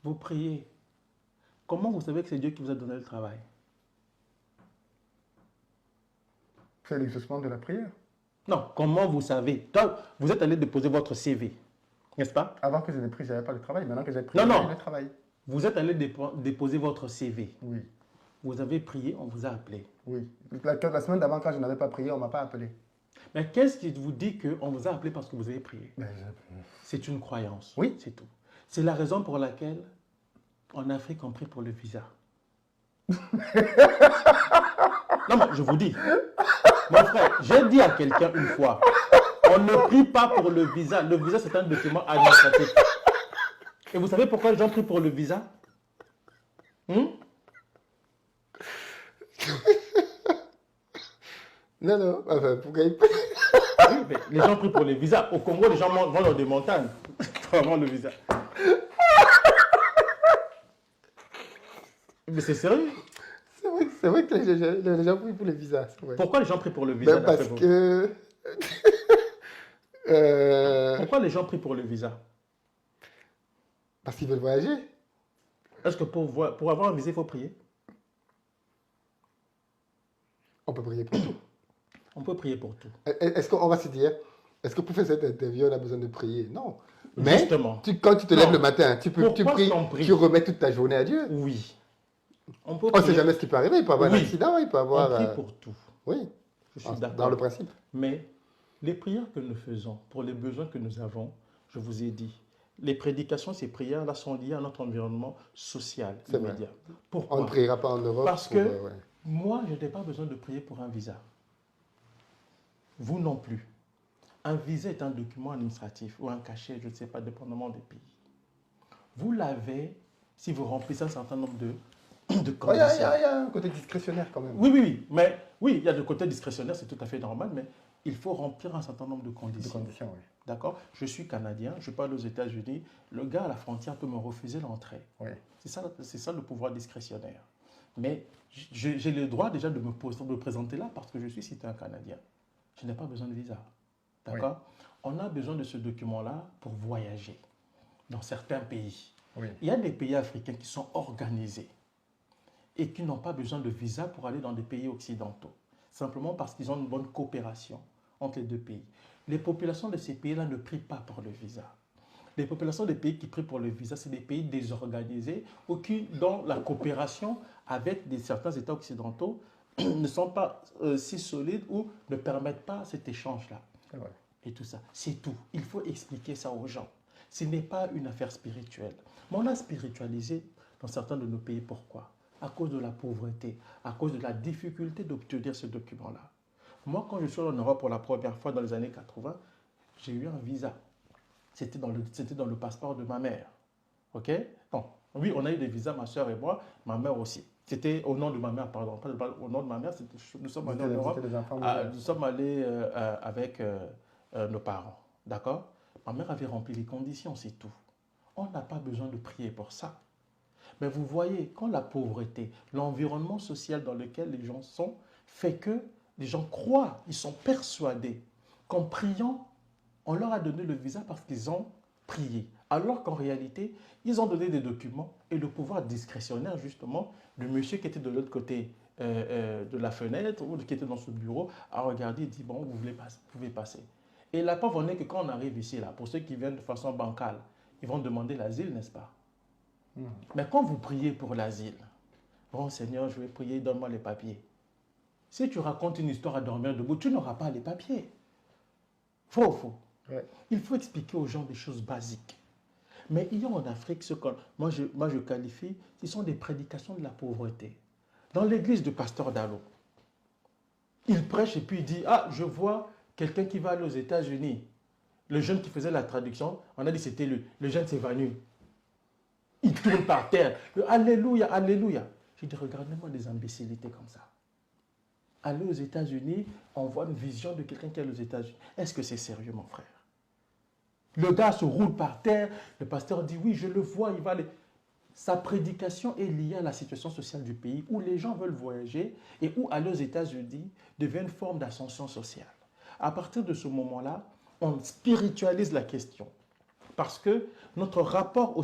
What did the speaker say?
Vous priez. Comment vous savez que c'est Dieu qui vous a donné le travail? C'est l'exaucement de la prière. Non, comment vous savez? Toi, vous êtes allé déposer votre CV, n'est-ce pas? Avant que je n'ai pris, je n'avais pas de travail. Maintenant que j'ai pris, Non, j'ai non. le travail. Vous êtes allé déposer votre CV. Oui, Vous avez prié, on vous a appelé. oui. La semaine d'avant, quand je n'avais pas prié, on ne m'a pas appelé. Mais qu'est-ce qui vous dit qu'on vous a appelé parce que vous avez prié? Ben, C'est une croyance. Oui. C'est tout. C'est la raison pour laquelle, en Afrique, on prie pour le visa. Non, mais je vous dis. Mon frère, j'ai dit à quelqu'un une fois, on ne prie pas pour le visa. Le visa, c'est un document administratif. Et vous savez pourquoi les gens prient pour le visa? Non, non, enfin, pourquoi il... Oui, mais les gens prient pour le visa. Au Congo, les gens vont dans des montagnes pour avoir le visa. Mais c'est sérieux. C'est vrai que les gens prient pour les visas. Vrai. Pourquoi les gens prient pour le visa? Ben parce que... Pourquoi les gens prient pour le visa? Parce qu'ils veulent voyager. Est-ce que pour avoir un visa, il faut prier? On peut prier pour tout. On peut prier pour tout. Est-ce qu'on va se dire, est-ce que pour faire cette interview, on a besoin de prier? Non. Mais justement, quand tu te lèves le matin, tu pries, tu remets toute ta journée à Dieu. Oui. On ne sait jamais ce qui peut arriver. Il peut avoir un accident, il peut avoir... On prie pour tout. Oui, je suis d'accord. Dans le principe. Mais les prières que nous faisons, pour les besoins que nous avons, je vous ai dit, les prédications, ces prières-là sont liées à notre environnement social immédiat. Pourquoi? On ne priera pas en Europe. Parce que moi, je n'ai pas besoin de prier pour un visa. Vous non plus. Un visa est un document administratif ou un cachet, je ne sais pas, dépendamment des pays. Vous l'avez si vous remplissez un certain nombre de conditions. Il y a un côté discrétionnaire quand même. Oui. Mais oui, il y a le côté discrétionnaire, c'est tout à fait normal, mais il faut remplir un certain nombre de conditions. Oui. D'accord? Je suis Canadien, je parle aux États-Unis. Le gars à la frontière peut me refuser l'entrée. Oui. C'est ça le pouvoir discrétionnaire. Mais j'ai le droit déjà de me présenter là parce que je suis citoyen canadien. Je n'ai pas besoin de visa. D'accord? Oui. On a besoin de ce document-là pour voyager dans certains pays. Oui. Il y a des pays africains qui sont organisés et qui n'ont pas besoin de visa pour aller dans des pays occidentaux. Simplement parce qu'ils ont une bonne coopération entre les deux pays. Les populations de ces pays-là ne prient pas pour le visa. Les populations des pays qui prient pour le visa, c'est des pays désorganisés ou qui, dont la coopération avec certains États occidentaux ne sont pas si solides ou ne permettent pas cet échange-là. Et tout ça, c'est tout. Il faut expliquer ça aux gens. Ce n'est pas une affaire spirituelle. Mais on a spiritualisé dans certains de nos pays. Pourquoi? À cause de la pauvreté, à cause de la difficulté d'obtenir ce document-là. Moi, quand je suis en Europe pour la première fois dans les années 80, j'ai eu un visa. C'était dans le passeport de ma mère. OK? Bon, oui, on a eu des visas, ma soeur et moi, ma mère aussi. C'était au nom de ma mère, pardon. Pas au nom de ma mère, nous sommes allés en Europe. Nous sommes allés avec nos parents. D'accord? Ma mère avait rempli les conditions, c'est tout. On n'a pas besoin de prier pour ça. Mais vous voyez, quand la pauvreté, l'environnement social dans lequel les gens sont, fait que les gens croient, ils sont persuadés qu'en priant, on leur a donné le visa parce qu'ils ont prié. Alors qu'en réalité, ils ont donné des documents et le pouvoir discrétionnaire, justement, du monsieur qui était de l'autre côté de la fenêtre ou qui était dans ce bureau, a regardé et dit, bon, vous pouvez passer. Et la preuve en est que quand on arrive ici, là, pour ceux qui viennent de façon bancale, ils vont demander l'asile, n'est-ce pas? Mais quand vous priez pour l'asile, bon Seigneur, je vais prier, donne-moi les papiers. Si tu racontes une histoire à dormir debout, tu n'auras pas les papiers. Faux ou faux? Ouais. Il faut expliquer aux gens des choses basiques. Mais il y a en Afrique ce que moi je qualifie, ce sont des prédications de la pauvreté. Dans l'église du pasteur Dalo, il prêche et puis il dit, ah, je vois quelqu'un qui va aller aux États-Unis. Le jeune qui faisait la traduction, on a dit c'était lui. Le jeune s'évanouit. Il tourne par terre. Alléluia, alléluia. J'ai dit, regardez-moi des imbécilités comme ça. Aller aux États-Unis, on voit une vision de quelqu'un qui est aux États-Unis. Est-ce que c'est sérieux, mon frère? Le gars se roule par terre. Le pasteur dit, oui, je le vois, il va aller. Sa prédication est liée à la situation sociale du pays où les gens veulent voyager et où aller aux États-Unis devient une forme d'ascension sociale. À partir de ce moment-là, on spiritualise la question. Parce que notre rapport au